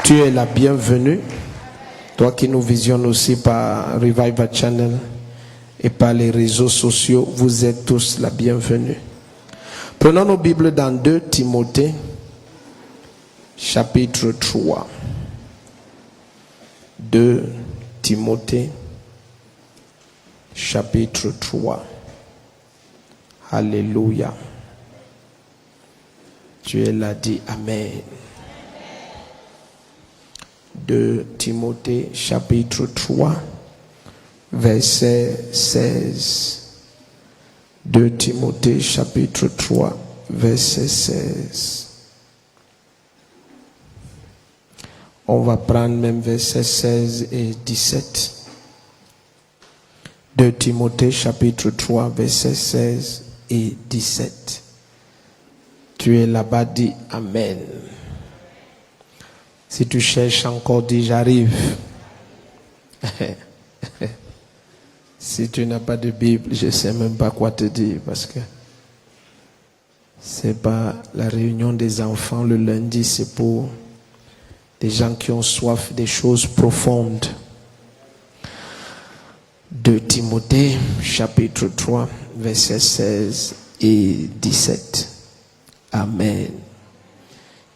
Tu es la bienvenue. Toi qui nous visionnes aussi par Revival Channel et par les réseaux sociaux, vous êtes tous la bienvenue. Prenons nos Bibles dans 2 Timothée, chapitre 3. 2 Timothée, chapitre 3. Alléluia. Tu es là, dit Amen. 2 Timothée, chapitre 3, verset 16. 2 Timothée, chapitre 3, verset 16. On va prendre même verset 16 et 17. 2 Timothée, chapitre 3, verset 16 et 17. Tu es là-bas, dis Amen. Si tu cherches encore, dis j'arrive. Si tu n'as pas de Bible, je ne sais même pas quoi te dire parce que c'est pas la réunion des enfants le lundi, c'est pour des gens qui ont soif des choses profondes. 2 Timothée, chapitre 3, versets 16 et 17. Amen.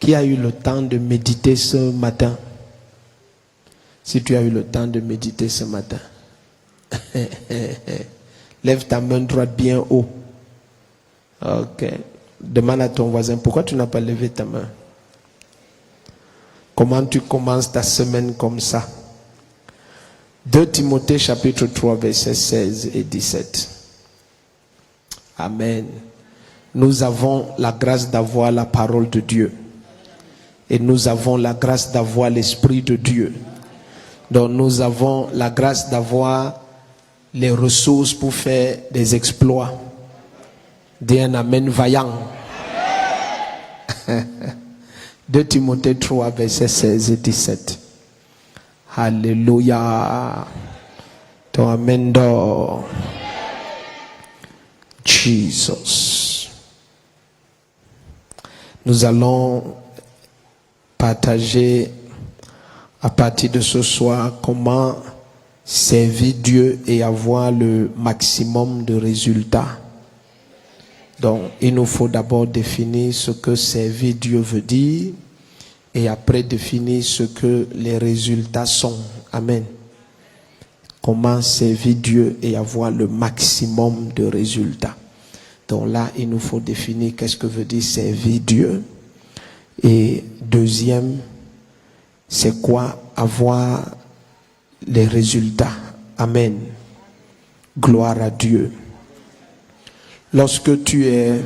Qui a eu le temps de méditer ce matin? Si tu as eu le temps de méditer ce matin, lève ta main droite bien haut. Ok. Demande à ton voisin, pourquoi tu n'as pas levé ta main? Comment tu commences ta semaine comme ça? 2 Timothée chapitre 3 versets 16 et 17. Amen. Nous avons la grâce d'avoir la parole de Dieu. Et nous avons la grâce d'avoir l'Esprit de Dieu. Donc nous avons la grâce d'avoir les ressources pour faire des exploits. Dis un Amen vaillant. 2 Timothée 3, versets 16 et 17. Alléluia. Ton Amen d'or. Jesus. Nous allons partager à partir de ce soir comment servir Dieu et avoir le maximum de résultats. Donc, il nous faut d'abord définir ce que servir Dieu veut dire et après définir ce que les résultats sont. Amen. Comment servir Dieu et avoir le maximum de résultats. Donc là, il nous faut définir qu'est-ce que veut dire servir Dieu. Et deuxième, c'est quoi avoir les résultats. Amen. Gloire à Dieu. Lorsque tu es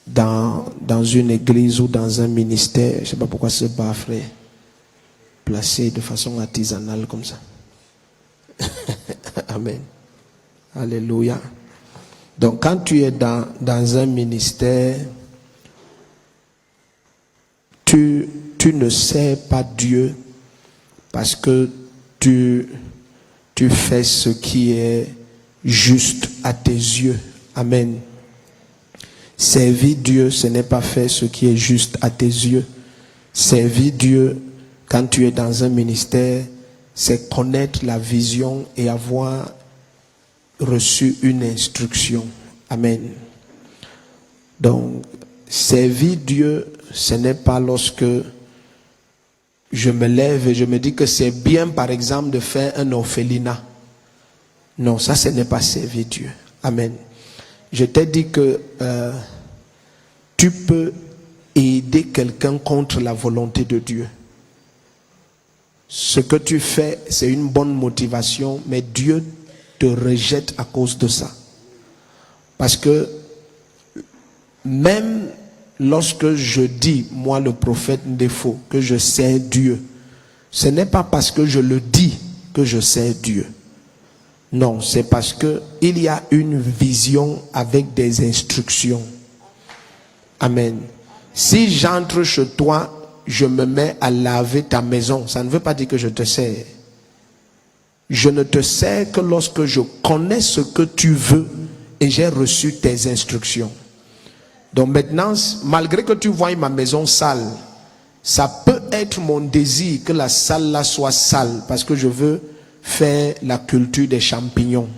dans une église ou dans un ministère, je ne sais pas pourquoi ce bas frère placé de façon artisanale comme ça. Amen. Alléluia. Donc quand tu es dans un ministère, tu ne sers pas Dieu parce que tu fais ce qui est juste à tes yeux. Amen. Servir Dieu, ce n'est pas faire ce qui est juste à tes yeux. Servir Dieu, quand tu es dans un ministère, c'est connaître la vision et avoir reçu une instruction. Amen. Donc, servir Dieu, ce n'est pas lorsque je me lève et je me dis que c'est bien, par exemple, de faire un orphelinat. Non, ça, ce n'est pas servir Dieu. Amen. Je t'ai dit que tu peux aider quelqu'un contre la volonté de Dieu. Ce que tu fais, c'est une bonne motivation, mais Dieu te rejette à cause de ça. Parce que même lorsque je dis, moi le prophète Ndefo, que je sers Dieu, ce n'est pas parce que je le dis que je sers Dieu. Non, c'est parce que il y a une vision avec des instructions. Amen. Si j'entre chez toi, je me mets à laver ta maison, ça ne veut pas dire que je te sers. Je ne te sers que lorsque je connais ce que tu veux et j'ai reçu tes instructions. Donc maintenant, malgré que tu vois ma maison sale, Ça peut être mon désir que la salle là soit sale parce que je veux faire la culture des champignons.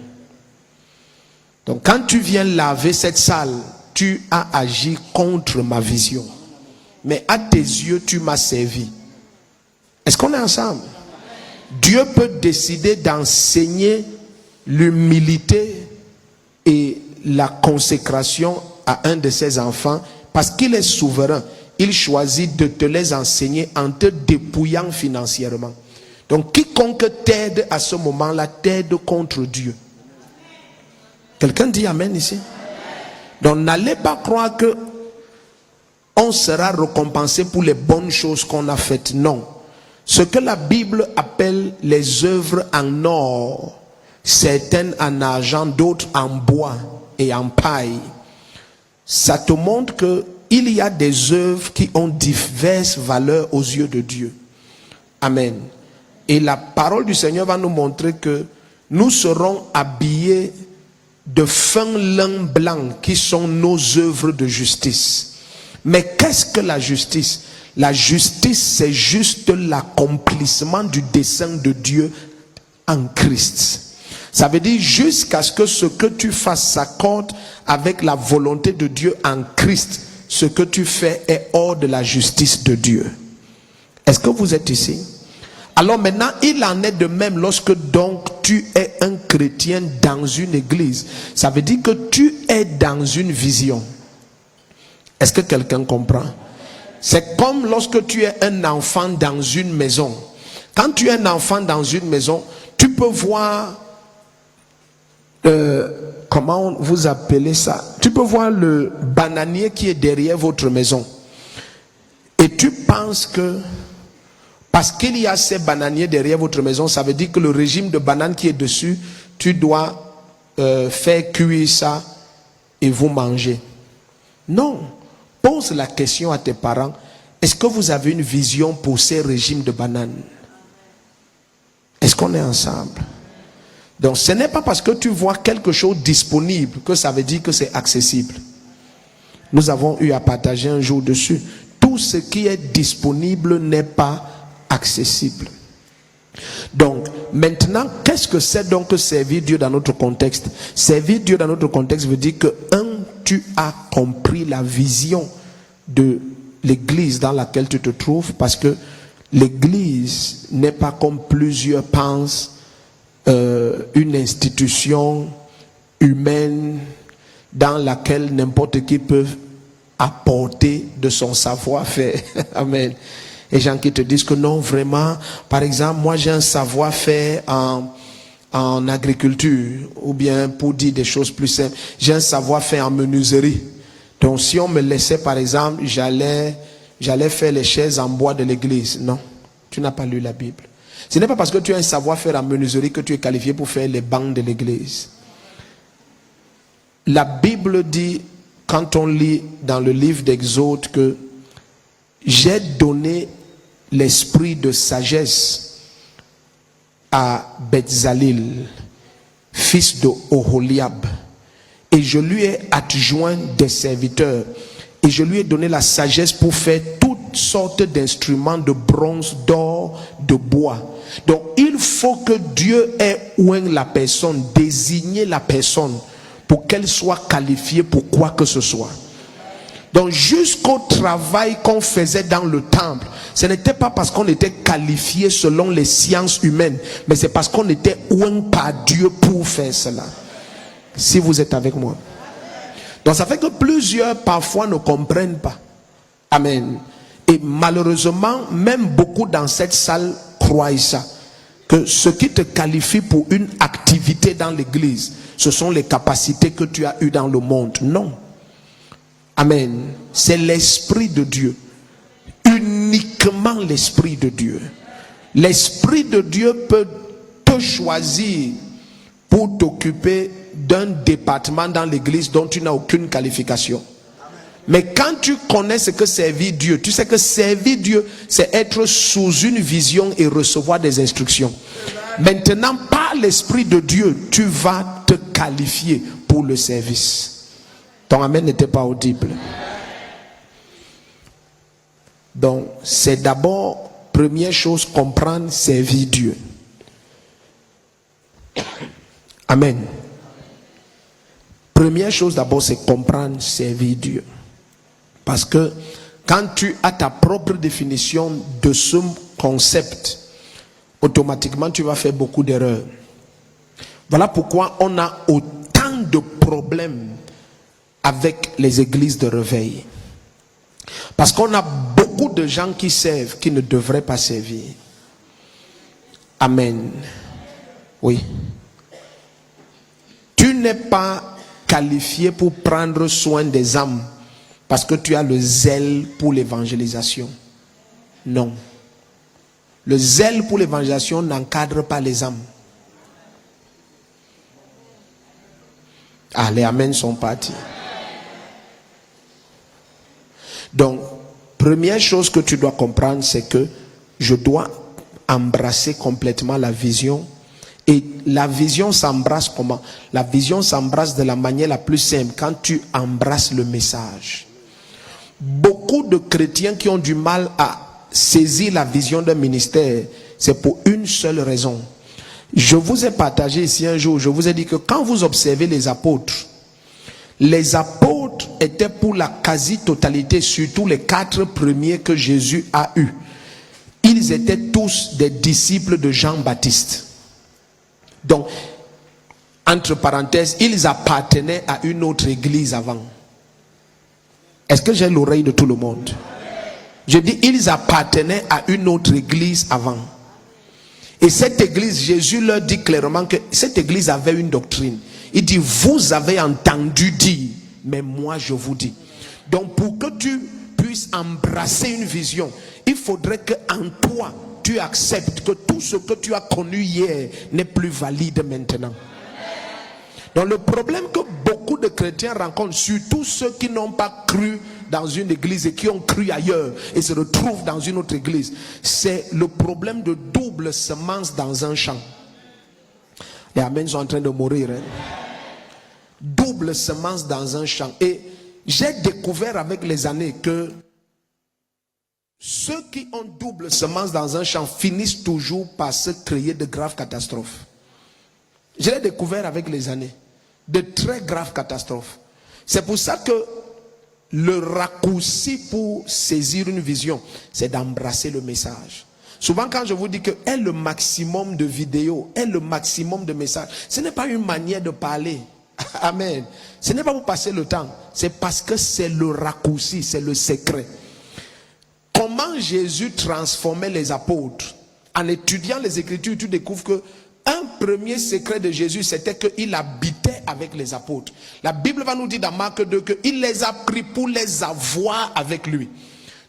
Donc quand tu viens laver cette salle, tu as agi contre ma vision. Mais à tes yeux, tu m'as servi. Est-ce qu'on est ensemble? Dieu peut décider d'enseigner l'humilité et la consécration à un de ses enfants parce qu'il est souverain. Il choisit de te les enseigner en te dépouillant financièrement. Donc quiconque t'aide à ce moment-là t'aide contre Dieu. Quelqu'un dit amen ici? Donc n'allez pas croire que on sera récompensé pour les bonnes choses qu'on a faites. Non. Ce que la Bible appelle les œuvres en or, certaines en argent, d'autres en bois et en paille, ça te montre que il y a des œuvres qui ont diverses valeurs aux yeux de Dieu. Amen. Et la parole du Seigneur va nous montrer que nous serons habillés de fin lin blanc qui sont nos œuvres de justice. Mais qu'est-ce que la justice? La justice, c'est juste l'accomplissement du dessein de Dieu en Christ. Ça veut dire jusqu'à ce que tu fasses s'accorde avec la volonté de Dieu en Christ. Ce que tu fais est hors de la justice de Dieu. Est-ce que vous êtes ici? Alors maintenant, il en est de même lorsque donc tu es un chrétien dans une église. Ça veut dire que tu es dans une vision. Est-ce que quelqu'un comprend? C'est comme lorsque tu es un enfant dans une maison. Quand tu es un enfant dans une maison, tu peux voir, comment vous appelez ça? Tu peux voir le bananier qui est derrière votre maison. Et tu penses que parce qu'il y a ces bananiers derrière votre maison, ça veut dire que le régime de bananes qui est dessus, tu dois faire cuire ça et vous manger. Non. Pose la question à tes parents. Est-ce que vous avez une vision pour ces régimes de bananes? Est-ce qu'on est ensemble? Donc ce n'est pas parce que tu vois quelque chose disponible que ça veut dire que c'est accessible. Nous avons eu à partager un jour dessus. Tout ce qui est disponible n'est pas accessible. Donc maintenant, qu'est-ce que c'est donc que servir Dieu dans notre contexte? Servir Dieu dans notre contexte veut dire que tu as compris la vision de l'église dans laquelle tu te trouves, parce que l'église n'est pas comme plusieurs pensent une institution humaine dans laquelle n'importe qui peut apporter de son savoir-faire. Amen. Et gens qui te disent que non, vraiment, par exemple, moi j'ai un savoir-faire en agriculture, ou bien pour dire des choses plus simples, j'ai un savoir-faire en menuiserie. Donc si on me laissait par exemple, j'allais faire les chaises en bois de l'église. Non, tu n'as pas lu la Bible. Ce n'est pas parce que tu as un savoir-faire en menuiserie que tu es qualifié pour faire les bancs de l'église. La Bible dit, quand on lit dans le livre d'Exode, que j'ai donné l'esprit de sagesse à Bezalel, fils de Oholiab, et je lui ai adjoint des serviteurs, et je lui ai donné la sagesse pour faire toutes sortes d'instruments de bronze, d'or, de bois. Donc il faut que Dieu ait oint la personne, désigné la personne pour qu'elle soit qualifiée pour quoi que ce soit. Donc jusqu'au travail qu'on faisait dans le temple, ce n'était pas parce qu'on était qualifié selon les sciences humaines, mais c'est parce qu'on était oint par Dieu pour faire cela. Si vous êtes avec moi. Donc ça fait que plusieurs parfois ne comprennent pas. Amen. Et malheureusement, même beaucoup dans cette salle croient ça. Que ce qui te qualifie pour une activité dans l'église, ce sont les capacités que tu as eues dans le monde. Non. Amen. C'est l'Esprit de Dieu. Uniquement l'Esprit de Dieu. L'Esprit de Dieu peut te choisir pour t'occuper d'un département dans l'église dont tu n'as aucune qualification. Mais quand tu connais ce que servir Dieu, tu sais que servir Dieu, c'est être sous une vision et recevoir des instructions. Maintenant, par l'Esprit de Dieu, tu vas te qualifier pour le service. Ton amen n'était pas audible. Donc, c'est d'abord, première chose, comprendre, servir Dieu. Amen. Première chose d'abord, c'est comprendre, servir Dieu. Parce que quand tu as ta propre définition de ce concept, automatiquement tu vas faire beaucoup d'erreurs. Voilà pourquoi on a autant de problèmes avec les églises de réveil. Parce qu'on a beaucoup de gens qui servent, qui ne devraient pas servir. Amen. Oui. Tu n'es pas qualifié pour prendre soin des âmes parce que tu as le zèle pour l'évangélisation. Non. Le zèle pour l'évangélisation n'encadre pas les âmes. Ah, les amens sont partis. Donc, première chose que tu dois comprendre, c'est que je dois embrasser complètement la vision. Et la vision s'embrasse comment? La vision s'embrasse de la manière la plus simple, quand tu embrasses le message. Beaucoup de chrétiens qui ont du mal à saisir la vision d'un ministère, c'est pour une seule raison. Je vous ai partagé ici un jour, je vous ai dit que quand vous observez les apôtres étaient pour la quasi-totalité, surtout les 4 premiers que Jésus a eus. Ils étaient tous des disciples de Jean-Baptiste. Donc, entre parenthèses, ils appartenaient à une autre église avant. Est-ce que j'ai l'oreille de tout le monde? Je dis, ils appartenaient à une autre église avant. Et cette église, Jésus leur dit clairement que cette église avait une doctrine. Il dit, vous avez entendu dire, mais moi je vous dis. Donc pour que tu puisses embrasser une vision, il faudrait que en toi, tu acceptes que tout ce que tu as connu hier n'est plus valide maintenant. Donc le problème que beaucoup de chrétiens rencontrent, surtout ceux qui n'ont pas cru dans une église et qui ont cru ailleurs et se retrouvent dans une autre église, c'est le problème de double semence dans un champ. Les amens sont en train de mourir. Hein? Double semence dans un champ. Et j'ai découvert avec les années que ceux qui ont double semence dans un champ finissent toujours par se créer de graves catastrophes. Je l'ai découvert avec les années. De très graves catastrophes. C'est pour ça que le raccourci pour saisir une vision, c'est d'embrasser le message. Souvent quand je vous dis que est le maximum de vidéos, est le maximum de messages, ce n'est pas une manière de parler. Amen. Ce n'est pas pour passer le temps. C'est parce que c'est le raccourci, c'est le secret. Comment Jésus transformait les apôtres? En étudiant les Écritures, tu découvres que un premier secret de Jésus, c'était qu'il habitait avec les apôtres. La Bible va nous dire dans Marc 2 qu'il les a pris pour les avoir avec lui.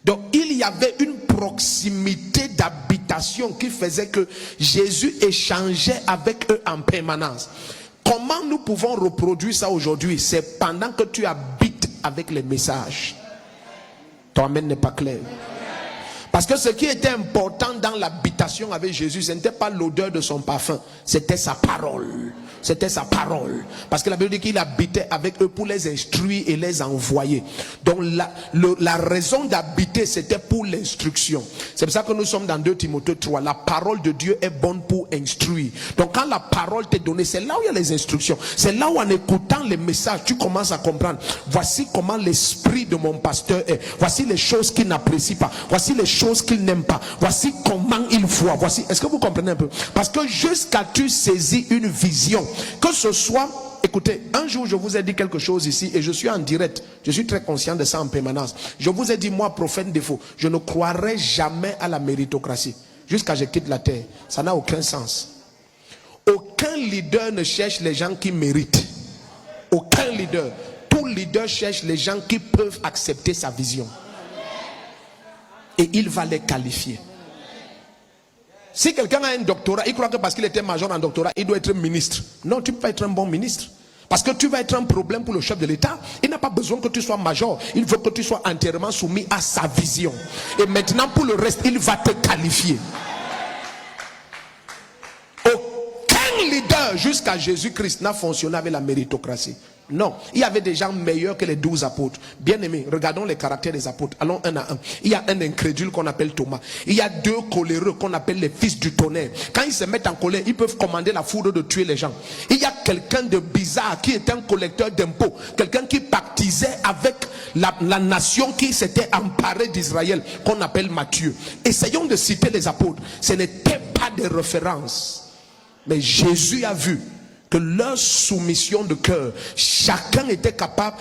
Donc il y avait une proximité d'habitation qui faisait que Jésus échangeait avec eux en permanence. Comment nous pouvons reproduire ça aujourd'hui? C'est pendant que tu habites avec les messages. Ton amen n'est pas clair. Parce que ce qui était important dans l'habitation avec Jésus, ce n'était pas l'odeur de son parfum, c'était sa parole. C'était sa parole. Parce que la Bible dit qu'il habitait avec eux pour les instruire et les envoyer. Donc la raison d'habiter, c'était pour l'instruction. C'est pour ça que nous sommes dans 2 Timothée 3. La parole de Dieu est bonne pour instruire. Donc quand la parole t'est donnée, c'est là où il y a les instructions. C'est là où en écoutant les messages, tu commences à comprendre. Voici comment l'esprit de mon pasteur est. Voici les choses qu'il n'apprécie pas. Voici les choses qu'il n'aime pas. Voici comment il voit. Voici. Est-ce que vous comprenez un peu? Parce que jusqu'à tu saisis une vision, que ce soit, écoutez, un jour je vous ai dit quelque chose ici et je suis en direct, je suis très conscient de ça en permanence. Je vous ai dit, moi, prophète défaut, je ne croirai jamais à la méritocratie jusqu'à ce que je quitte la terre. Ça n'a aucun sens. Aucun leader ne cherche les gens qui méritent. Aucun leader. Tout leader cherche les gens qui peuvent accepter sa vision. Et il va les qualifier. Si quelqu'un a un doctorat, il croit que parce qu'il était major en doctorat, il doit être ministre. Non, tu ne peux pas être un bon ministre. Parce que tu vas être un problème pour le chef de l'État. Il n'a pas besoin que tu sois major. Il veut que tu sois entièrement soumis à sa vision. Et maintenant, pour le reste, il va te qualifier. Aucun leader cœur jusqu'à Jésus-Christ n'a fonctionné avec la méritocratie. Non, il y avait des gens meilleurs que les 12 apôtres. Bien aimés, regardons les caractères des apôtres. Allons un à un. Il y a un incrédule qu'on appelle Thomas. Il y a 2 coléreux qu'on appelle les fils du tonnerre. Quand ils se mettent en colère, ils peuvent commander la foudre de tuer les gens. Il y a quelqu'un de bizarre qui était un collecteur d'impôts. Quelqu'un qui pactisait avec la nation qui s'était emparée d'Israël, qu'on appelle Matthieu. Essayons de citer les apôtres. Ce n'était pas des références. Mais Jésus a vu que leur soumission de cœur, chacun était capable,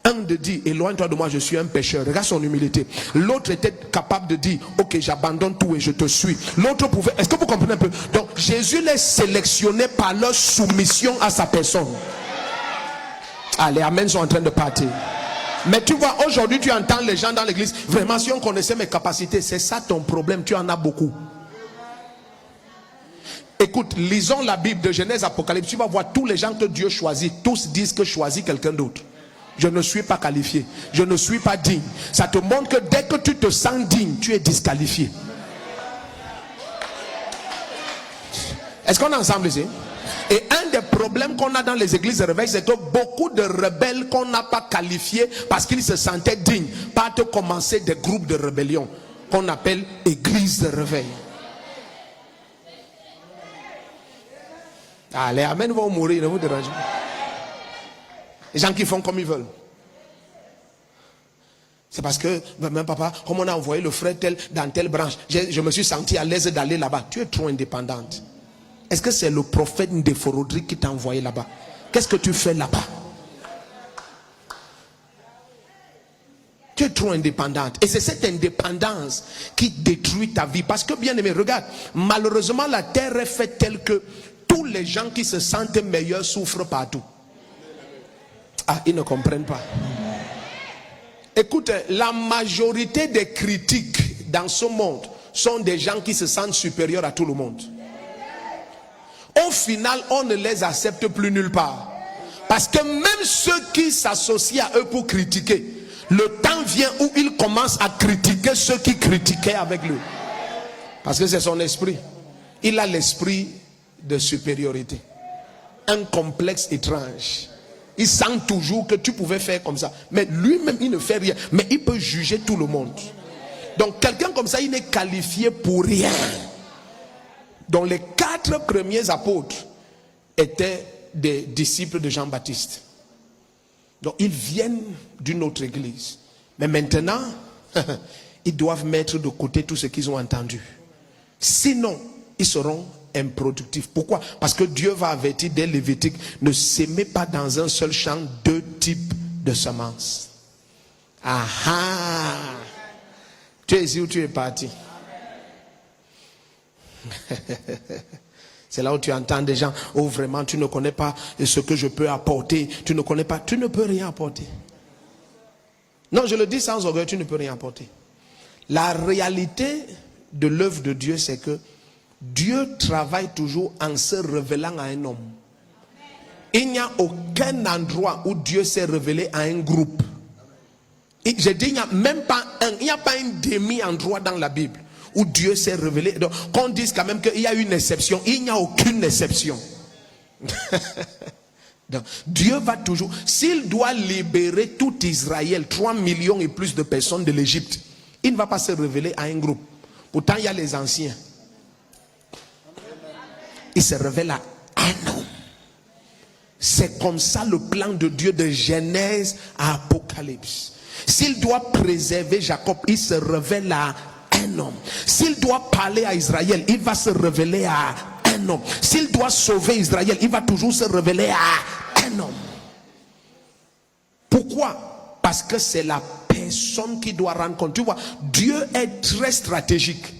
un de dire éloigne-toi de moi, je suis un pécheur, regarde son humilité. L'autre était capable de dire ok, j'abandonne tout et je te suis. L'autre pouvait, est-ce que vous comprenez un peu? Donc Jésus les sélectionnait par leur soumission à sa personne. Ah, les amens sont en train de partir. Mais tu vois, aujourd'hui tu entends les gens dans l'église, vraiment si on connaissait mes capacités, c'est ça ton problème, tu en as beaucoup. Écoute, lisons la Bible de Genèse, Apocalypse. Tu vas voir tous les gens que Dieu choisit. Tous disent que choisit quelqu'un d'autre. Je ne suis pas qualifié. Je ne suis pas digne. Ça te montre que dès que tu te sens digne, tu es disqualifié. Est-ce qu'on est ensemble ici? Et un des problèmes qu'on a dans les églises de réveil, c'est que beaucoup de rebelles qu'on n'a pas qualifiés parce qu'ils se sentaient dignes, partent commencer des groupes de rébellion qu'on appelle églises de réveil. Ah, les amens vont mourir, ne vous dérangez pas. Les gens qui font comme ils veulent. C'est parce que, même papa, comme on a envoyé le frère tel dans telle branche, je me suis senti à l'aise d'aller là-bas. Tu es trop indépendante. Est-ce que c'est le prophète Ndéforodri qui t'a envoyé là-bas? Qu'est-ce que tu fais là-bas? Tu es trop indépendante. Et c'est cette indépendance qui détruit ta vie. Parce que, bien aimé, regarde, malheureusement, la terre est faite telle que tous les gens qui se sentent meilleurs souffrent partout. Ah, ils ne comprennent pas. Écoute, la majorité des critiques dans ce monde sont des gens qui se sentent supérieurs à tout le monde. Au final, on ne les accepte plus nulle part. Parce que même ceux qui s'associent à eux pour critiquer, le temps vient où ils commencent à critiquer ceux qui critiquaient avec lui. Parce que c'est son esprit. Il a l'esprit de supériorité, un complexe étrange. Il sent toujours que tu pouvais faire comme ça, mais lui-même il ne fait rien, mais il peut juger tout le monde. Donc quelqu'un comme ça, il n'est qualifié pour rien. Donc les 4 premiers apôtres étaient des disciples de Jean-Baptiste. Donc ils viennent d'une autre église, mais maintenant ils doivent mettre de côté tout ce qu'ils ont entendu, sinon ils seront improductifs. Pourquoi? Parce que Dieu va avertir dès Lévitique, ne sémez pas dans un seul champ 2 types de semences. Ah, tu es ici ou tu es parti? C'est là où tu entends des gens, oh vraiment tu ne connais pas ce que je peux apporter, tu ne connais pas, tu ne peux rien apporter. Non, je le dis sans orgueil, tu ne peux rien apporter. La réalité de l'œuvre de Dieu, c'est que Dieu travaille toujours en se révélant à un homme. Il n'y a aucun endroit où Dieu s'est révélé à un groupe. Et je dis, il n'y a même pas il n'y a pas un demi-endroit dans la Bible où Dieu s'est révélé. Donc, qu'on dise quand même qu'il y a une exception, il n'y a aucune exception. Donc, Dieu va toujours, s'il doit libérer tout Israël, 3 millions et plus de personnes de l'Égypte, il ne va pas se révéler à un groupe. Pourtant, il y a les anciens. Il se révèle à un homme. C'est comme ça le plan de Dieu de Genèse à Apocalypse. S'il doit préserver Jacob, il se révèle à un homme. S'il doit parler à Israël, il va se révéler à un homme. S'il doit sauver Israël, il va toujours se révéler à un homme. Pourquoi? Parce que c'est la personne qui doit rendre compte. Tu vois, Dieu est très stratégique.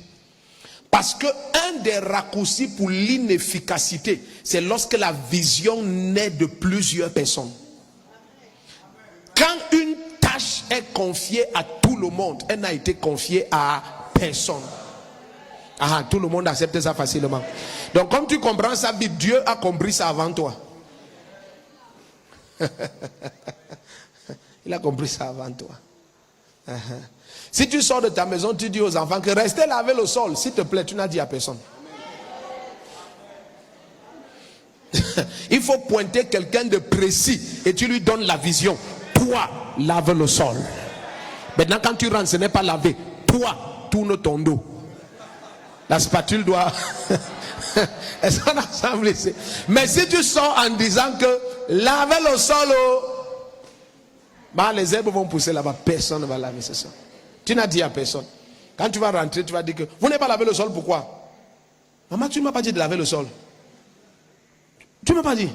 Parce que un des raccourcis pour l'inefficacité, c'est lorsque la vision naît de plusieurs personnes. Quand une tâche est confiée à tout le monde, elle n'a été confiée à personne. Ah, tout le monde accepte ça facilement. Donc comme tu comprends ça, Dieu a compris ça avant toi. Il a compris ça avant toi. Si tu sors de ta maison, tu dis aux enfants que restez laver le sol. S'il te plaît, tu n'as dit à personne. Il faut pointer quelqu'un de précis et tu lui donnes la vision. Toi, lave le sol. Maintenant, quand tu rentres, ce n'est pas laver. Toi, tourne ton dos. La spatule doit... Est-ce qu'on a ensemble ici? Mais si tu sors en disant que laver le sol, bah, les herbes vont pousser là-bas. Personne ne va laver ce sol. Tu n'as dit à personne. Quand tu vas rentrer, tu vas dire que vous n'avez pas lavé le sol, pourquoi? Maman, tu ne m'as pas dit de laver le sol. Tu ne m'as pas dit.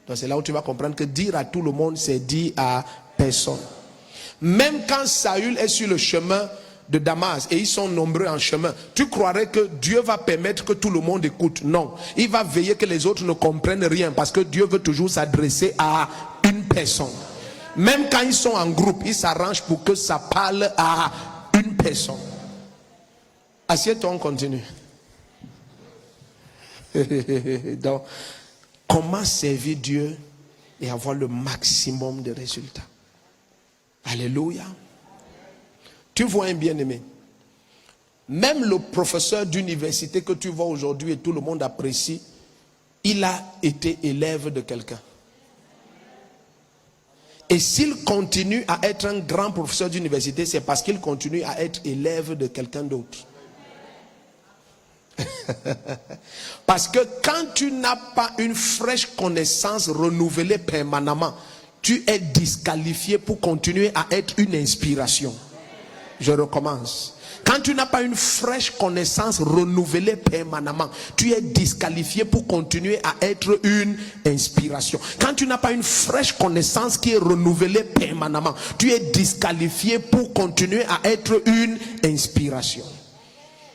Donc c'est là où tu vas comprendre que dire à tout le monde, c'est dire à personne. Même quand Saül est sur le chemin de Damas et ils sont nombreux en chemin, tu croirais que Dieu va permettre que tout le monde écoute. Non, il va veiller que les autres ne comprennent rien parce que Dieu veut toujours s'adresser à une personne. Même quand ils sont en groupe, ils s'arrangent pour que ça parle à une personne. Assieds-toi, on continue. Donc, comment servir Dieu et avoir le maximum de résultats? Alléluia. Tu vois un bien-aimé. Même le professeur d'université que tu vois aujourd'hui et tout le monde apprécie, il a été élève de quelqu'un. Et s'il continue à être un grand professeur d'université, c'est parce qu'il continue à être élève de quelqu'un d'autre. Parce que quand tu n'as pas une fraîche connaissance renouvelée permanemment, tu es disqualifié pour continuer à être une inspiration. Je recommence. Quand tu n'as pas une fraîche connaissance renouvelée permanemment, tu es disqualifié pour continuer à être une inspiration. Quand tu n'as pas une fraîche connaissance qui est renouvelée permanemment, tu es disqualifié pour continuer à être une inspiration.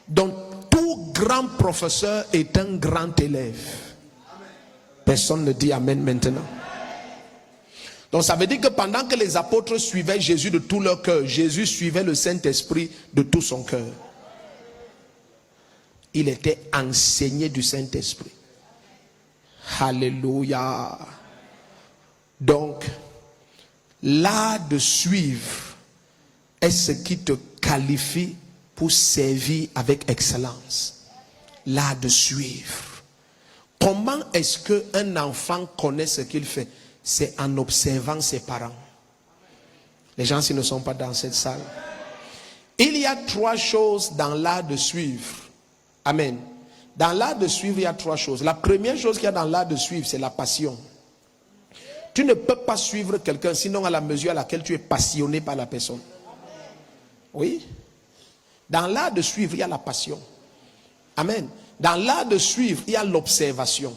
Donc, tout grand professeur est un grand élève. Personne ne dit amen maintenant. Donc ça veut dire que pendant que les apôtres suivaient Jésus de tout leur cœur, Jésus suivait le Saint-Esprit de tout son cœur. Il était enseigné du Saint-Esprit. Alléluia. Donc, l'art de suivre est ce qui te qualifie pour servir avec excellence. L'art de suivre. Comment est-ce qu'un enfant connaît ce qu'il fait? C'est en observant ses parents. Les gens qui ne sont pas dans cette salle. Il y a 3 choses dans l'art de suivre. Amen. Dans l'art de suivre, il y a 3 choses. La première chose qu'il y a dans l'art de suivre, c'est la passion. Tu ne peux pas suivre quelqu'un sinon à la mesure à laquelle tu es passionné par la personne. Oui. Dans l'art de suivre, il y a la passion. Amen. Dans l'art de suivre, il y a l'observation.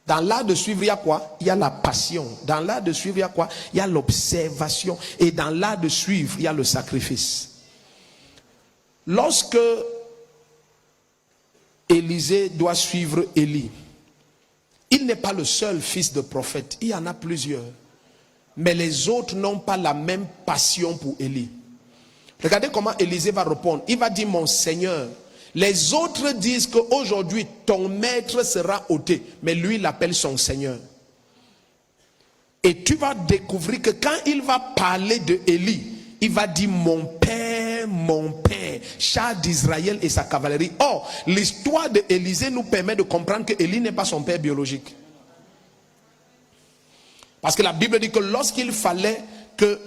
Dans l'art de suivre, il y a quoi? Il y a la passion. Dans l'art de suivre, il y a quoi? Il y a l'observation. Et dans l'art de suivre, il y a le sacrifice. Lorsque Élisée doit suivre Élie, il n'est pas le seul fils de prophète. Il y en a plusieurs. Mais les autres n'ont pas la même passion pour Élie. Regardez comment Élisée va répondre. Il va dire, mon Seigneur. Les autres disent qu'aujourd'hui, ton maître sera ôté. Mais lui, il l'appelle son Seigneur. Et tu vas découvrir que quand il va parler de Élie, il va dire mon père, char d'Israël et sa cavalerie. Or, l'histoire d'Élisée nous permet de comprendre que Élie n'est pas son père biologique. Parce que la Bible dit que lorsqu'il fallait que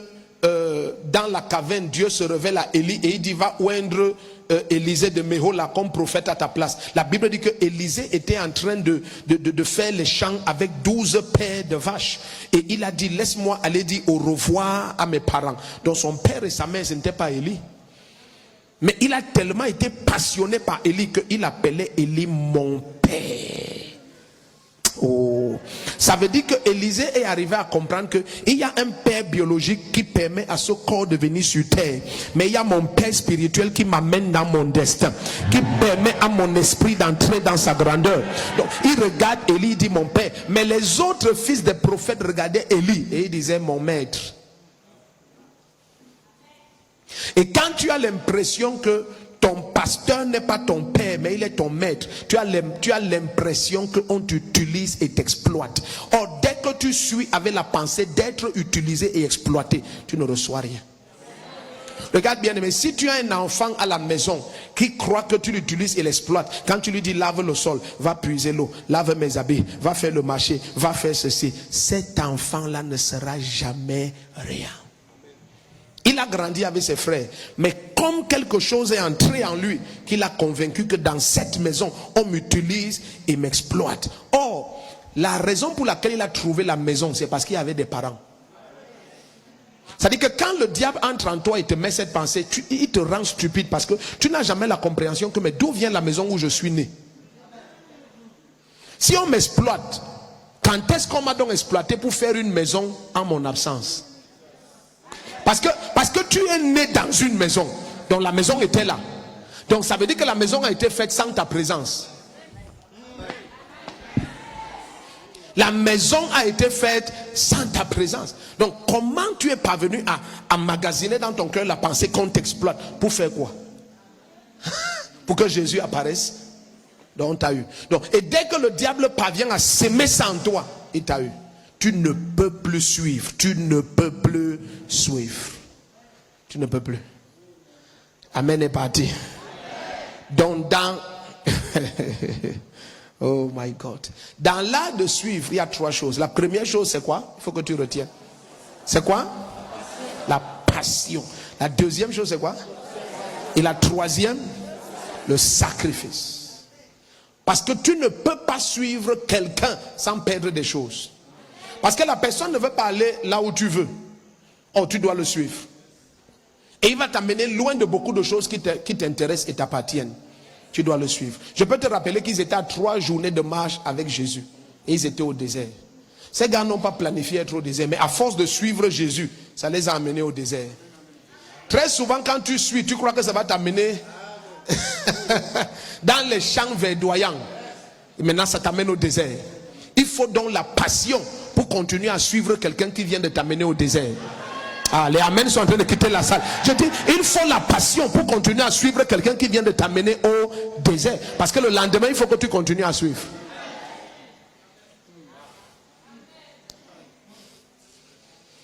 dans la caverne, Dieu se révèle à Élie et il dit va oindre Élisée de Méhola comme prophète à ta place. La Bible dit que Élisée était en train de faire les champs avec 12 paires de vaches. Et il a dit laisse-moi aller dire au revoir à mes parents. Donc son père et sa mère, ce n'était pas Élie. Mais il a tellement été passionné par Élie qu'il appelait Élie mon père. Oh. Ça veut dire que Élisée est arrivé à comprendre qu'il y a un père biologique qui permet à ce corps de venir sur terre. Mais il y a mon père spirituel qui m'amène dans mon destin, qui permet à mon esprit d'entrer dans sa grandeur. Donc il regarde Élie, il dit mon père. Mais les autres fils des prophètes regardaient Élie et ils disaient mon maître. Et quand tu as l'impression que ton pasteur n'est pas ton père, mais il est ton maître, tu as l'impression qu'on t'utilise et t'exploite. Or, dès que tu suis avec la pensée d'être utilisé et exploité, tu ne reçois rien. Regarde bien, mais si tu as un enfant à la maison qui croit que tu l'utilises et l'exploites, quand tu lui dis lave le sol, va puiser l'eau, lave mes habits, va faire le marché, va faire ceci, cet enfant-là ne sera jamais rien. Il a grandi avec ses frères, mais comme quelque chose est entré en lui, qu'il a convaincu que dans cette maison, on m'utilise et m'exploite. Or, la raison pour laquelle il a trouvé la maison, c'est parce qu'il y avait des parents. C'est-à-dire que quand le diable entre en toi et te met cette pensée, il te rend stupide parce que tu n'as jamais la compréhension que mais d'où vient la maison où je suis né? Si on m'exploite, quand est-ce qu'on m'a donc exploité pour faire une maison en mon absence? Parce que tu es né dans une maison, donc la maison était là. Donc ça veut dire que la maison a été faite sans ta présence. La maison a été faite sans ta présence. Donc comment tu es parvenu à emmagasiner dans ton cœur la pensée qu'on t'exploite? Pour faire quoi? Pour que Jésus apparaisse? Donc on t'a eu. Donc, et dès que le diable parvient à s'aimer ça en toi, il t'a eu. Tu ne peux plus suivre. Tu ne peux plus suivre. Tu ne peux plus. Amen est parti. Donc dans... Oh my God. Dans l'art de suivre, il y a trois choses. La première chose, c'est quoi? Il faut que tu retiennes. C'est quoi? La passion. La deuxième chose, c'est quoi? Et la troisième, le sacrifice. Parce que tu ne peux pas suivre quelqu'un sans perdre des choses. Parce que la personne ne veut pas aller là où tu veux. Oh, tu dois le suivre. Et il va t'amener loin de beaucoup de choses qui t'intéressent et t'appartiennent. Tu dois le suivre. Je peux te rappeler qu'ils étaient à 3 journées de marche avec Jésus. Et ils étaient au désert. Ces gars n'ont pas planifié être au désert. Mais à force de suivre Jésus, ça les a amenés au désert. Très souvent quand tu suis, tu crois que ça va t'amener dans les champs verdoyants. Et maintenant ça t'amène au désert. Il faut donc la passion pour continuer à suivre quelqu'un qui vient de t'amener au désert. Ah, les amens sont en train de quitter la salle. Je dis, il faut la passion pour continuer à suivre quelqu'un qui vient de t'amener au désert. Parce que le lendemain, il faut que tu continues à suivre.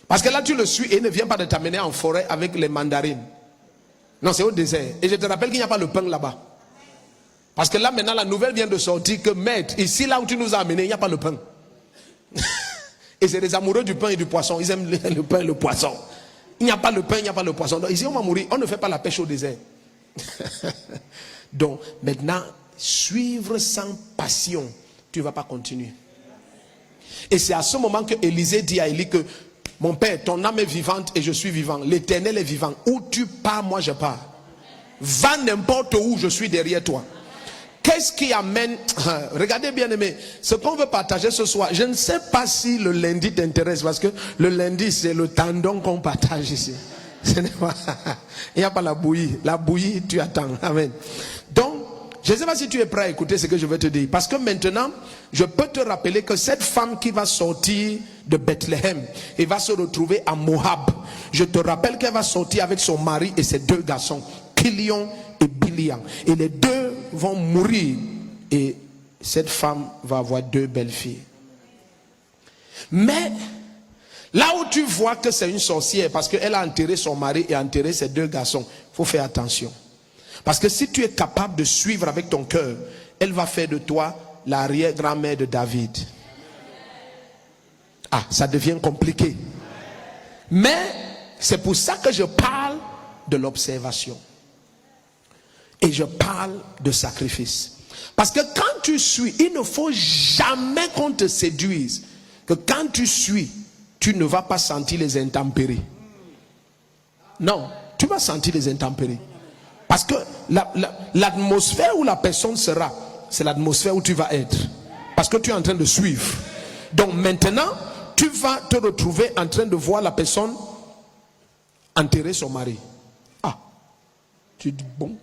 Parce que là, tu le suis et il ne vient pas de t'amener en forêt avec les mandarines. Non, c'est au désert. Et je te rappelle qu'il n'y a pas le pain là-bas. Parce que là, maintenant, la nouvelle vient de sortir que, maître, ici, là où tu nous as amenés, il n'y a pas le pain. Et c'est des amoureux du pain et du poisson. Ils aiment le pain et le poisson. Il n'y a pas le pain, il n'y a pas le poisson. Donc ici, on va mourir. On ne fait pas la pêche au désert. Donc, maintenant, suivre sans passion, tu ne vas pas continuer. Et c'est à ce moment que Élisée dit à Élie que mon père, ton âme est vivante et je suis vivant. L'Éternel est vivant. Où tu pars, moi je pars. Va n'importe où, je suis derrière toi. Qu'est-ce qui amène... Regardez bien aimé, ce qu'on veut partager ce soir, je ne sais pas si le lundi t'intéresse, parce que le lundi c'est le tendon qu'on partage ici. Il n'y a pas la bouillie. La bouillie, tu attends. Amen. Donc, je ne sais pas si tu es prêt à écouter ce que je vais te dire. Parce que maintenant, je peux te rappeler que cette femme qui va sortir de Bethléem et va se retrouver à Moab, je te rappelle qu'elle va sortir avec son mari et ses 2 garçons, Kilion et Biliam. Et les 2 vont mourir. Et cette femme va avoir 2 belles filles. Mais là où tu vois que c'est une sorcière, parce qu'elle a enterré son mari et enterré ses 2 garçons, il faut faire attention. Parce que si tu es capable de suivre avec ton cœur, elle va faire de toi l'arrière-grand-mère de David. Ah, ça devient compliqué. Mais c'est pour ça que je parle de l'observation. Et je parle de sacrifice. Parce que quand tu suis, il ne faut jamais qu'on te séduise. Que quand tu suis, tu ne vas pas sentir les intempéries. Non, tu vas sentir les intempéries. Parce que l'atmosphère où la personne sera, c'est l'atmosphère où tu vas être. Parce que tu es en train de suivre. Donc maintenant, tu vas te retrouver en train de voir la personne enterrer son mari. Ah, tu dis bon,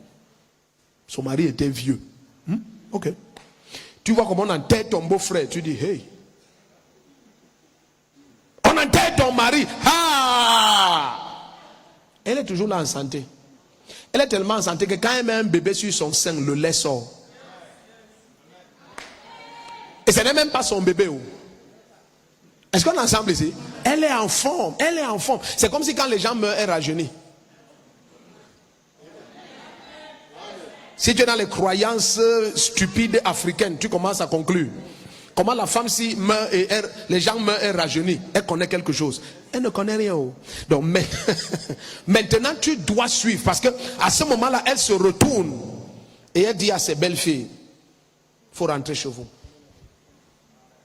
son mari était vieux. Ok. Tu vois comment on enterre ton beau-frère. Tu dis hey. On enterre ton mari. Ah! Elle est toujours là en santé. Elle est tellement en santé que quand elle met un bébé sur son sein, le lait sort. Et ce n'est même pas son bébé. Est-ce qu'on est ensemble ici? Elle est en forme. Elle est en forme. C'est comme si quand les gens meurent, elle rajeunit. Si tu es dans les croyances stupides africaines, tu commences à conclure. Comment la femme, si meurt et les gens meurent et rajeunissent, elle connaît quelque chose. Elle ne connaît rien. Donc maintenant, tu dois suivre. Parce que à ce moment-là, elle se retourne et elle dit à ses belles filles, il faut rentrer chez vous.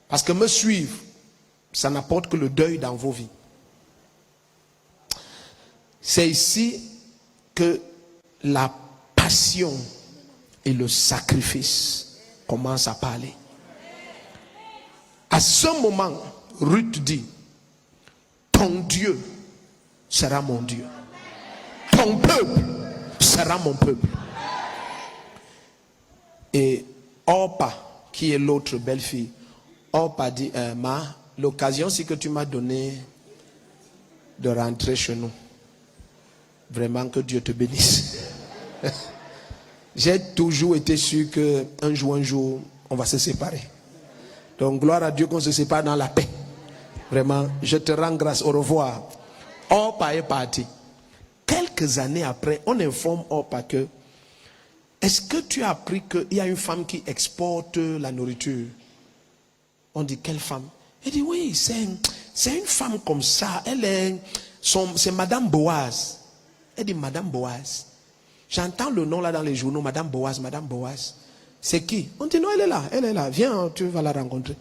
Parce que me suivre, ça n'apporte que le deuil dans vos vies. C'est ici que la passion et le sacrifice commencent à parler. À ce moment, Ruth dit, ton Dieu sera mon Dieu. Ton peuple sera mon peuple. Et Orpa, qui est l'autre belle-fille, Orpa dit, l'occasion c'est que tu m'as donné de rentrer chez nous. Vraiment que Dieu te bénisse. J'ai toujours été sûr qu'un jour, on va se séparer. Donc, gloire à Dieu qu'on se sépare dans la paix. Vraiment, je te rends grâce. Au revoir. Orpa est parti. Quelques années après, on informe Orpa que, est-ce que tu as appris qu'il y a une femme qui exporte la nourriture? On dit, quelle femme? Elle dit, oui, c'est une femme comme ça. C'est Madame Boaz. Elle dit, Madame Boaz. J'entends le nom là dans les journaux, Madame Boaz, Madame Boaz. C'est qui? On dit, non, elle est là. Viens, tu vas la rencontrer.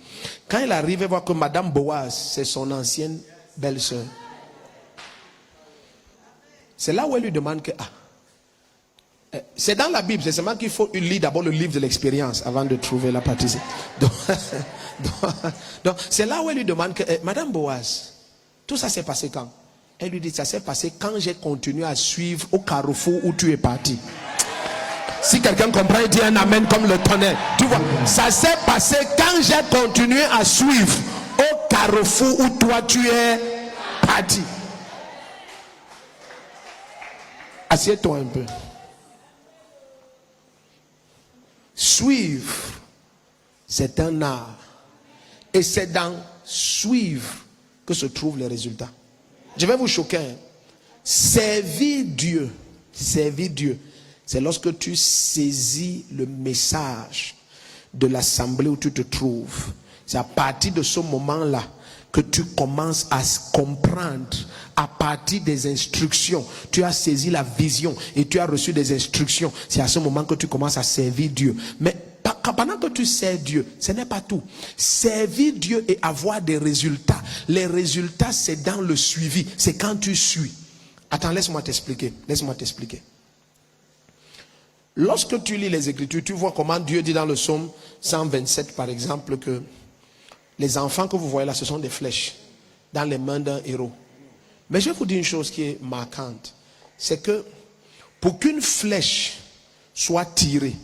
Quand elle arrive, elle voit que Madame Boaz, c'est son ancienne belle-sœur. C'est là où elle lui demande que, c'est dans la Bible, c'est seulement qu'il faut lire d'abord le livre de l'expérience avant de trouver la partie. Donc, c'est là où elle lui demande que, Madame Boaz, tout ça s'est passé quand? Elle lui dit, ça s'est passé quand j'ai continué à suivre au carrefour où tu es parti. Si quelqu'un comprend, il dit un amen comme le tonnerre. Tu vois, ça s'est passé quand j'ai continué à suivre au carrefour où toi tu es parti. Assieds-toi un peu. Suivre, c'est un art. Et c'est dans suivre que se trouvent les résultats. Je vais vous choquer. Servir Dieu, c'est lorsque tu saisis le message de l'assemblée où tu te trouves. C'est à partir de ce moment-là que tu commences à comprendre. À partir des instructions, tu as saisi la vision et tu as reçu des instructions. C'est à ce moment que tu commences à servir Dieu. Mais pendant que tu sers Dieu, ce n'est pas tout. Servir Dieu et avoir des résultats. Les résultats, c'est dans le suivi. C'est quand tu suis. Attends, laisse-moi t'expliquer. Lorsque tu lis les Écritures, tu vois comment Dieu dit dans le psaume 127, par exemple, que les enfants que vous voyez là, ce sont des flèches dans les mains d'un héros. Mais je vais vous dire une chose qui est marquante. C'est que pour qu'une flèche soit tirée,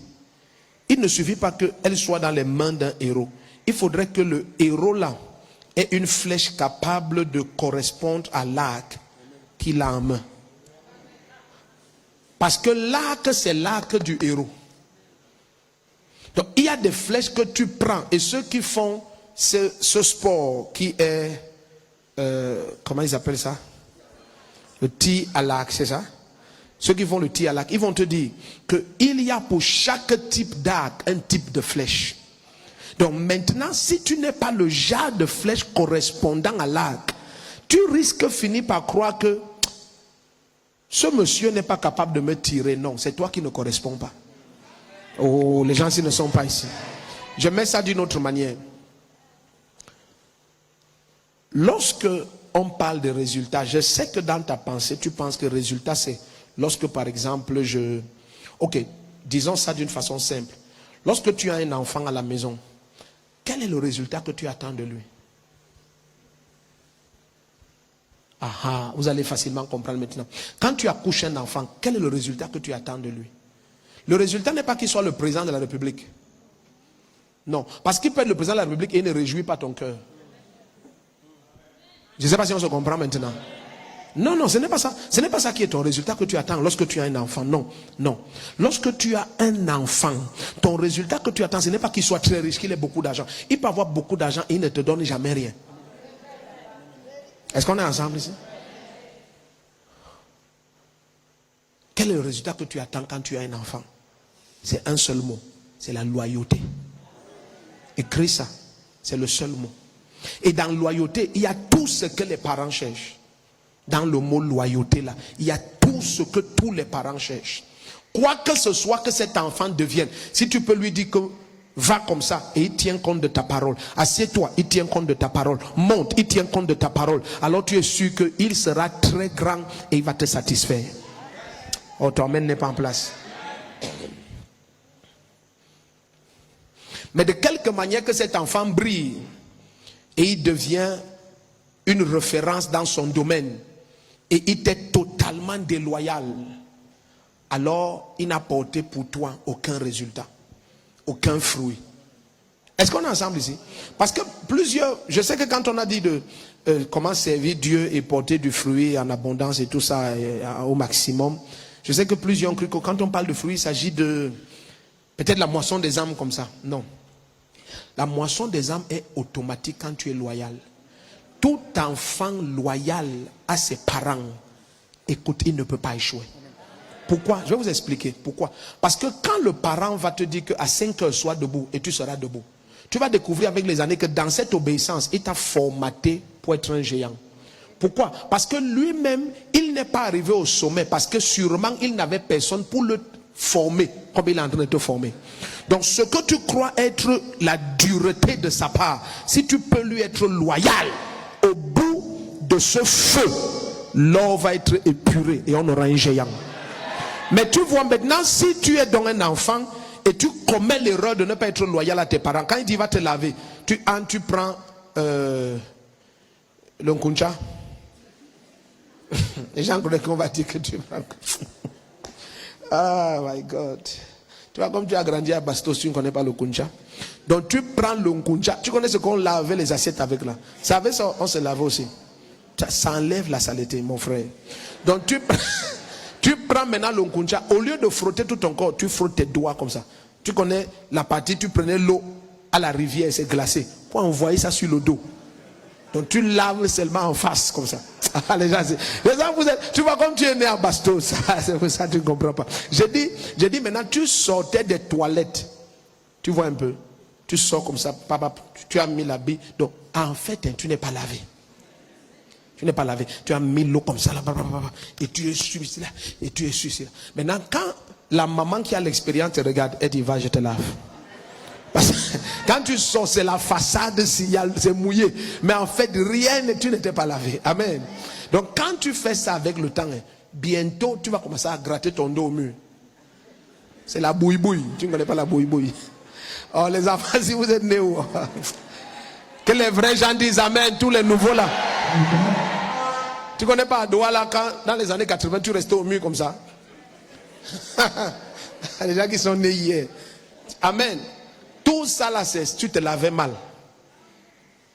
il ne suffit pas qu'elle soit dans les mains d'un héros. Il faudrait que le héros là ait une flèche capable de correspondre à l'arc qu'il a en main. Parce que l'arc, c'est l'arc du héros. Donc il y a des flèches que tu prends. Et ceux qui font ce sport qui est, comment ils appellent ça? Le tir à l'arc, c'est ça? Ceux qui font le tir à l'arc, ils vont te dire qu'il y a pour chaque type d'arc un type de flèche. Donc maintenant, si tu n'es pas le genre de flèche correspondant à l'arc, tu risques de finir par croire que ce monsieur n'est pas capable de me tirer. Non, c'est toi qui ne corresponds pas. Oh, les gens ici ne sont pas ici. Je mets ça d'une autre manière. Lorsque on parle de résultats, je sais que dans ta pensée, tu penses que résultat, c'est lorsque, par exemple, Ok, disons ça d'une façon simple. Lorsque tu as un enfant à la maison, quel est le résultat que tu attends de lui? Ah, vous allez facilement comprendre maintenant. Quand tu accouches un enfant, quel est le résultat que tu attends de lui? Le résultat n'est pas qu'il soit le président de la République. Non, parce qu'il peut être le président de la République et il ne réjouit pas ton cœur. Je ne sais pas si on se comprend maintenant. Non, ce n'est pas ça. Ce n'est pas ça qui est ton résultat que tu attends lorsque tu as un enfant. Non. Lorsque tu as un enfant, ton résultat que tu attends, ce n'est pas qu'il soit très riche, qu'il ait beaucoup d'argent. Il peut avoir beaucoup d'argent et il ne te donne jamais rien. Est-ce qu'on est ensemble ici? Quel est le résultat que tu attends quand tu as un enfant? c'est un seul mot. C'est la loyauté. Écris ça. C'est le seul mot. Et dans loyauté, il y a tout ce que les parents cherchent. Dans le mot loyauté là, il y a tout ce que tous les parents cherchent. Quoi que ce soit que cet enfant devienne, si tu peux lui dire que va comme ça et il tient compte de ta parole. Assieds-toi, il tient compte de ta parole. Monte, il tient compte de ta parole. Alors tu es sûr qu'il sera très grand et il va te satisfaire. Oh, ton amène n'est pas en place. Mais de quelque manière que cet enfant brille et il devient une référence dans son domaine et il t'est totalement déloyal, alors il n'a porté pour toi aucun résultat, aucun fruit. Est-ce qu'on est ensemble ici? Parce que plusieurs, je sais que quand on a dit de comment servir Dieu et porter du fruit en abondance et tout ça au maximum, je sais que plusieurs ont cru que quand on parle de fruit, il s'agit de peut-être la moisson des âmes comme ça. Non. La moisson des âmes est automatique quand tu es loyal. Tout enfant loyal à ses parents, écoute, il ne peut pas échouer. Pourquoi? Je vais vous expliquer. Pourquoi? Parce que quand le parent va te dire qu'à 5 heures, sois debout et tu seras debout, tu vas découvrir avec les années que dans cette obéissance, il t'a formaté pour être un géant. Pourquoi? Parce que lui-même, il n'est pas arrivé au sommet parce que sûrement il n'avait personne pour le former comme il est en train de te former. Donc ce que tu crois être la dureté de sa part, si tu peux lui être loyal, au bout de ce feu, l'or va être épuré et on aura un géant. Mais tu vois maintenant, si tu es donc un enfant et tu commets l'erreur de ne pas être loyal à tes parents, quand il dit va te laver, tu prends le nkuncha. Les gens croient qu'on va dire que tu prends. Ah my God. Tu vois, comme tu as grandi à Bastos, tu ne connais pas le kuncha. Donc tu prends le kuncha. Tu connais ce qu'on lavait les assiettes avec là. Ça avait ça, on se lavait aussi. Ça enlève la saleté, mon frère. Donc tu prends maintenant le kuncha. Au lieu de frotter tout ton corps, tu frottes tes doigts comme ça. Tu connais la partie, tu prenais l'eau à la rivière, c'est glacé. Pour envoyer ça sur le dos. Donc tu laves seulement en face comme ça. Les gens, tu vois comme tu es né à Bastos. C'est pour ça que tu ne comprends pas. J'ai dit maintenant tu sortais des toilettes. Tu vois un peu. Tu sors comme ça. Papa, tu as mis l'habit. Donc en fait tu n'es pas lavé. Tu n'es pas lavé. Tu as mis l'eau comme ça là. Et tu es sur là. Et tu es sur là. Maintenant quand la maman qui a l'expérience te regarde, elle dit va je te lave. Parce que quand tu sors, c'est la façade, c'est mouillé. Mais en fait, rien, tu n'étais pas lavé. Amen. Donc quand tu fais ça avec le temps, bientôt tu vas commencer à gratter ton dos au mur. C'est la bouille-bouille. Tu ne connais pas la bouille-bouille. Oh les enfants, si vous êtes nés où? Que les vrais gens disent amen, tous les nouveaux là. Tu ne connais pas Douala quand dans les années 80 tu restais au mur comme ça? Les gens qui sont nés hier. Amen. Tout ça là, c'est tu te lavais mal.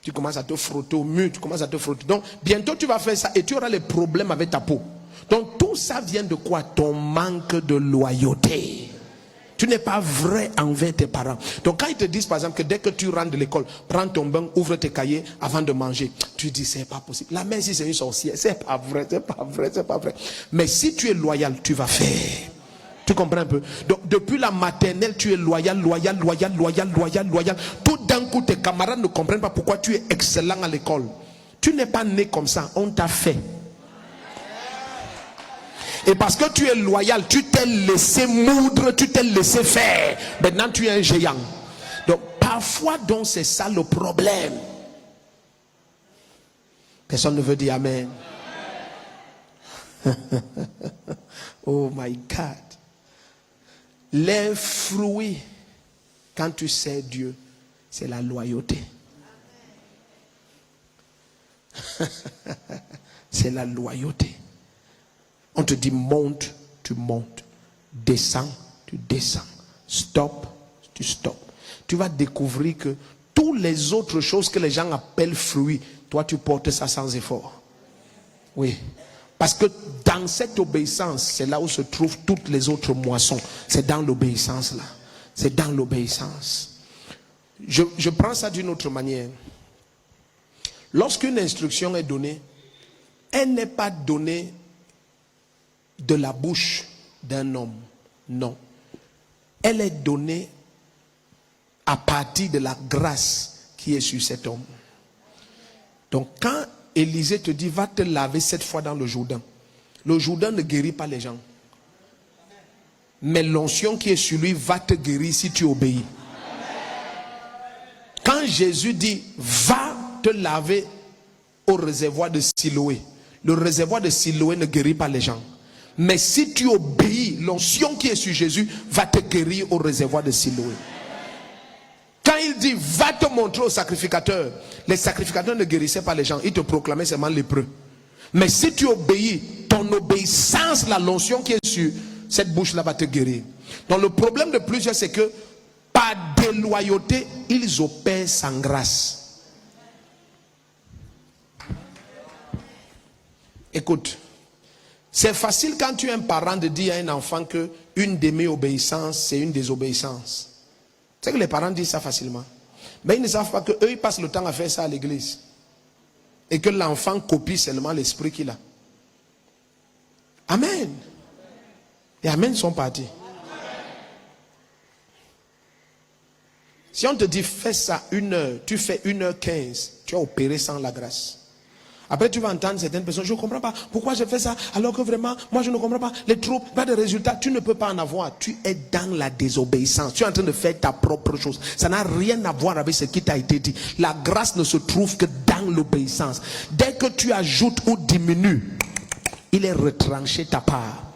Tu commences à te frotter au mur, tu commences à te frotter. Donc, bientôt tu vas faire ça et tu auras les problèmes avec ta peau. Donc, tout ça vient de quoi? Ton manque de loyauté. Tu n'es pas vrai envers tes parents. Donc, quand ils te disent par exemple que dès que tu rentres de l'école, prends ton bain, ouvre tes cahiers avant de manger, tu dis c'est pas possible. La mère, si c'est une sorcière, c'est pas vrai, c'est pas vrai, c'est pas vrai. Mais si tu es loyal, tu vas faire. Tu comprends un peu? Donc depuis la maternelle, tu es loyal. Tout d'un coup, tes camarades ne comprennent pas pourquoi tu es excellent à l'école. Tu n'es pas né comme ça, on t'a fait. Et parce que tu es loyal, tu t'es laissé moudre, tu t'es laissé faire. Maintenant, tu es un géant. Donc parfois, donc c'est ça le problème. Personne ne veut dire amen. Oh my God. Les fruits, quand tu sais Dieu, c'est la loyauté. C'est la loyauté. On te dit monte, tu montes. Descends, tu descends. Stop, tu stops. Tu vas découvrir que toutes les autres choses que les gens appellent fruits, toi tu portes ça sans effort. Oui. Parce que dans cette obéissance, c'est là où se trouvent toutes les autres moissons. C'est dans l'obéissance là. C'est dans l'obéissance. Je prends ça d'une autre manière. Lorsqu'une instruction est donnée, elle n'est pas donnée de la bouche d'un homme. Non. elle est donnée à partir de la grâce qui est sur cet homme. Donc quand Élisée te dit va te laver 7 fois dans le Jourdain ne guérit pas les gens. Mais l'onction qui est sur lui va te guérir si tu obéis. Quand Jésus dit va te laver au réservoir de Siloé, le réservoir de Siloé ne guérit pas les gens. Mais si tu obéis, l'onction qui est sur Jésus va te guérir au réservoir de Siloé. Quand il dit va te montrer au sacrificateur, les sacrificateurs ne guérissaient pas les gens, ils te proclamaient seulement lépreux. Mais si tu obéis, ton obéissance, la l'onction qui est sur cette bouche-là va te guérir. Donc le problème de plusieurs, c'est que par déloyauté, ils opèrent sans grâce. Écoute, c'est facile quand tu es un parent de dire à un enfant que une demi-obéissance, c'est une désobéissance. C'est que les parents disent ça facilement. Mais ils ne savent pas qu'eux, ils passent le temps à faire ça à l'église. Et que l'enfant copie seulement l'esprit qu'il a. Amen. Et Amen sont partis. Si on te dit fais ça 1 heure, tu fais 1h15, tu as opéré sans la grâce. Après tu vas entendre certaines personnes, je ne comprends pas pourquoi je fais ça alors que vraiment, moi je ne comprends pas les troubles, pas de résultats, tu ne peux pas en avoir. Tu es dans la désobéissance, tu es en train de faire ta propre chose. Ça n'a rien à voir avec ce qui t'a été dit. La grâce ne se trouve que dans l'obéissance. Dès que tu ajoutes ou diminues, il est retranché ta part.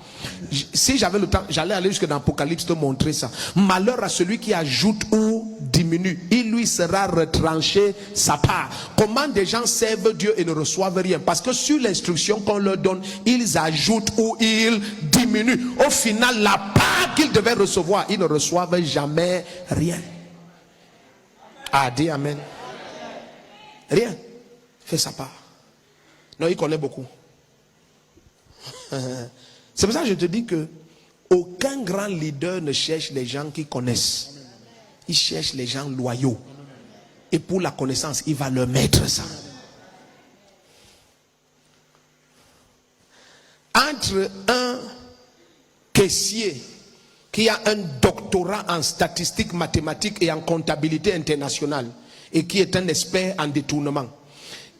Si j'avais le temps, j'allais aller jusque dans l'Apocalypse te montrer ça. Malheur à celui qui ajoute ou diminue, il lui sera retranché sa part. Comment des gens servent Dieu et ne reçoivent rien? Parce que sur l'instruction qu'on leur donne, ils ajoutent ou ils diminuent. Au final, la part qu'ils devaient recevoir, ils ne reçoivent jamais rien. Ah, dis Amen. Rien. Fait sa part. Non, il connaît beaucoup. C'est pour ça que je te dis que aucun grand leader ne cherche les gens qui connaissent. Il cherche les gens loyaux. Et pour la connaissance, il va leur mettre ça. Entre un caissier qui a un doctorat en statistiques mathématiques et en comptabilité internationale et qui est un expert en détournement,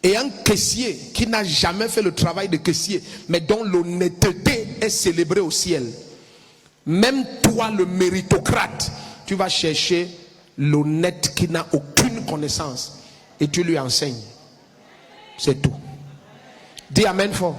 et un caissier qui n'a jamais fait le travail de caissier, mais dont l'honnêteté est célébrée au ciel. Même toi, le méritocrate, tu vas chercher l'honnête qui n'a aucune connaissance et tu lui enseignes. C'est tout. Dis Amen fort.